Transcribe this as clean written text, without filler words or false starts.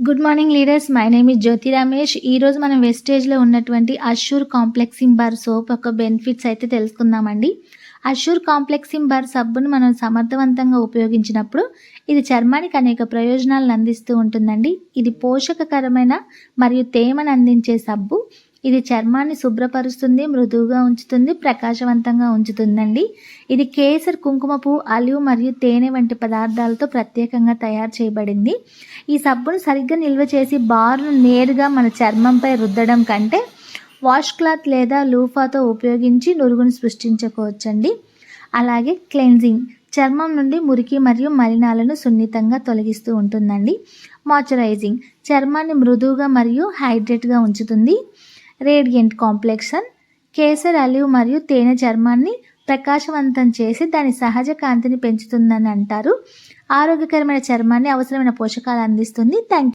Good morning leaders. My name is Jyothi Ramesh. ఈరోజు మనం వెస్టేజ్లో ఉన్నటువంటి అష్యూర్ కాంప్లెక్సింగ్ బార్ సోప్ యొక్క బెనిఫిట్స్ అయితే తెలుసుకుందామండి. అష్యూర్ కాంప్లెక్సింగ్ బార్ సబ్బును మనం సమర్థవంతంగా ఉపయోగించినప్పుడు ఇది చర్మానికి అనేక ప్రయోజనాలను అందిస్తూ ఉంటుందండి. ఇది పోషకకరమైన మరియు తేమను అందించే సబ్బు. ఇది చర్మాన్ని శుభ్రపరుస్తుంది, మృదువుగా ఉంచుతుంది, ప్రకాశవంతంగా ఉంచుతుందండి. ఇది కేసర్, కుంకుమ పువ్వు, ఆలివ్ మరియు తేనె వంటి పదార్థాలతో ప్రత్యేకంగా తయారు చేయబడింది. ఈ సబ్బును సరిగ్గా నిల్వ చేసి బార్ను నేరుగా మన చర్మంపై రుద్దడం కంటే వాష్ క్లాత్ లేదా లూఫాతో ఉపయోగించి నురుగును సృష్టించుకోవచ్చండి. అలాగే క్లెన్జింగ్, చర్మం నుండి మురికి మరియు మలినాలను సున్నితంగా తొలగిస్తూ ఉంటుందండి. మాయిశ్చరైజింగ్, చర్మాన్ని మృదువుగా మరియు హైడ్రేట్గా ఉంచుతుంది. రేడియంట్ కాంప్లెక్షన్, కేసర్, ఆలివ్ మరియు తేనె చర్మాన్ని ప్రకాశవంతం చేసి దాని సహజ కాంతిని పెంచుతుందని అంటారు. ఆరోగ్యకరమైన చర్మాన్ని అవసరమైన పోషకాలు అందిస్తుంది. Thank you.